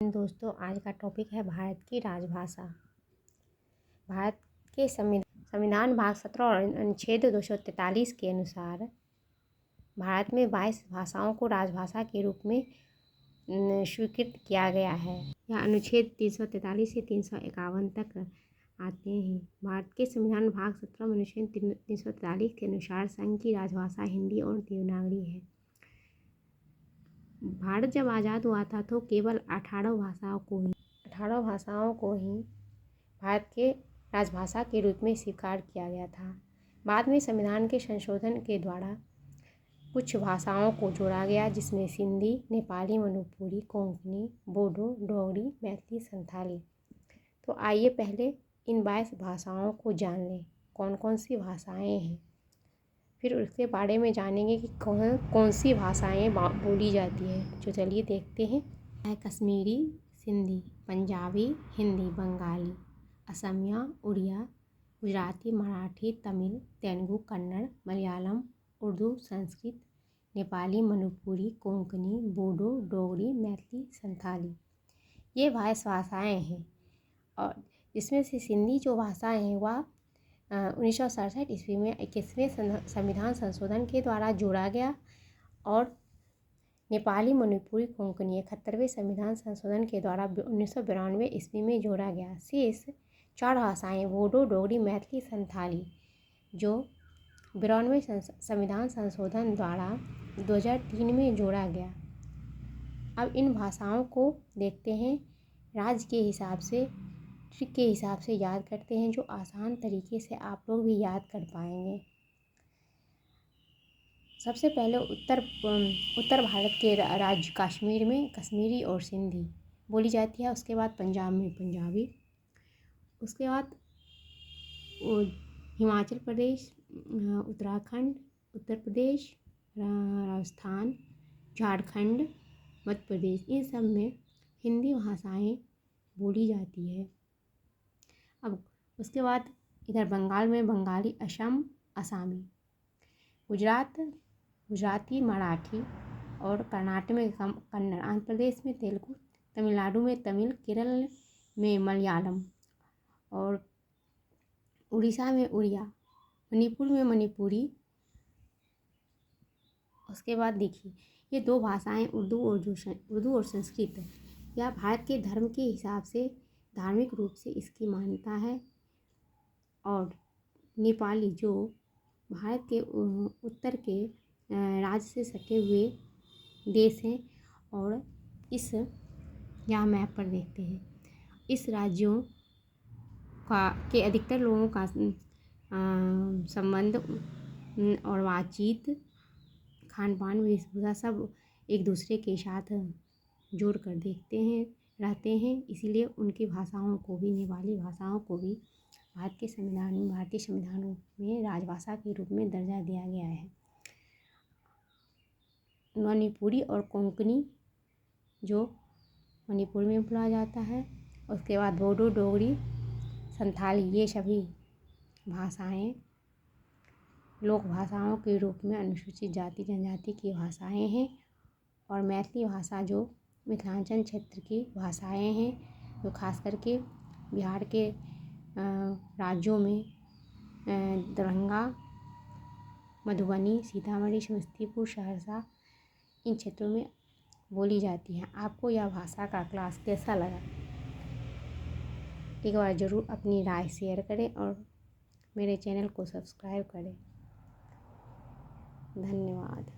दोस्तों, आज का टॉपिक है भारत की राजभाषा। भारत के संविधान भाग 17 और अनुच्छेद 243 के अनुसार भारत में 22 भाषाओं को राजभाषा के रूप में स्वीकृत किया गया है। यह अनुच्छेद 343 से 351 तक आते हैं। भारत के संविधान भाग 17 में अनुच्छेद 343 के अनुसार संघ की राजभाषा हिंदी और देवनागरी है। भारत जब आज़ाद हुआ था तो केवल 18 भाषाओं को ही भारत के राजभाषा के रूप में स्वीकार किया गया था। बाद में संविधान के संशोधन के द्वारा कुछ भाषाओं को जोड़ा गया, जिसमें सिंधी, नेपाली, मणिपुरी, कोंकणी, बोडो, डोगरी, मैथिली, संथाली। तो आइए पहले इन 22 भाषाओं को जान लें, कौन कौन सी भाषाएं हैं। फिर उसके बारे में जानेंगे कि कौन सी भाषाएं बोली जाती है। जो चलिए देखते हैं। कश्मीरी, सिंधी, पंजाबी, हिंदी, बंगाली, असमिया, उड़िया, गुजराती, मराठी, तमिल, तेलुगु, कन्नड़, मलयालम, उर्दू, संस्कृत, नेपाली, मणिपुरी, कोंकणी, बोडो, डोगरी, मैथिली, संथाली, ये 22 भाषाएँ हैं। और इसमें से सिंधी जो भाषा है वह 1967 ईस्वी में 21वें संविधान संशोधन के द्वारा जोड़ा गया, और नेपाली, मणिपुरी, कोंकणी 71वें संविधान संशोधन के द्वारा 1992 ईस्वी में जोड़ा गया। शेष 4 भाषाएं बोडो, डोगरी, मैथिली, संथाली जो 92वें संविधान संशोधन द्वारा 2003 में जोड़ा गया। अब इन भाषाओं को देखते हैं, राज्य के हिसाब से, ट्रिक के हिसाब से याद करते हैं, जो आसान तरीके से आप लोग भी याद कर पाएंगे। सबसे पहले उत्तर भारत के राज्य कश्मीर में कश्मीरी और सिंधी बोली जाती है। उसके बाद पंजाब में पंजाबी, उसके बाद हिमाचल प्रदेश, उत्तराखंड, उत्तर प्रदेश, राजस्थान, झारखंड, मध्य प्रदेश, इन सब में हिंदी भाषाएं बोली जाती है। अब उसके बाद इधर बंगाल में बंगाली, असम असामी, गुजराती, मराठी, और कर्नाटक में कन्नड़, आंध्र प्रदेश में तेलुगु, तमिलनाडु में तमिल, केरल में मलयालम, और उड़ीसा में उड़िया, मणिपुर में मणिपुरी। उसके बाद देखिए, ये 2 भाषाएं उर्दू और संस्कृत, यह भारत के धर्म के हिसाब से धार्मिक रूप से इसकी मान्यता है। और नेपाली जो भारत के उत्तर के राज्य से सटे हुए देश हैं, और इस यहाँ मैप पर देखते हैं, इस राज्यों के अधिकतर लोगों का संबंध और बातचीत, खान पान, वेशभूषा सब एक दूसरे के साथ जोड़ कर देखते हैं, रहते हैं। इसीलिए उनकी भाषाओं को भी, नेपाली भाषाओं को भी भारतीय संविधानों में राजभाषा के रूप में दर्जा दिया गया है। मणिपुरी और कोंकणी जो मणिपुर में बोला जाता है। उसके बाद बोडो, डोगरी, संथाली, ये सभी भाषाएं लोक भाषाओं के रूप में अनुसूचित जाति जनजाति की भाषाएं हैं। और मैथिली भाषा जो मिथिलांचल क्षेत्र की भाषाएं हैं, जो खास करके बिहार के राज्यों में दरभंगा, मधुबनी, सीतामढ़ी, समस्तीपुर, सहरसा, इन क्षेत्रों में बोली जाती हैं। आपको यह भाषा का क्लास कैसा लगा? एक बार ज़रूर अपनी राय शेयर करें और मेरे चैनल को सब्सक्राइब करें। धन्यवाद।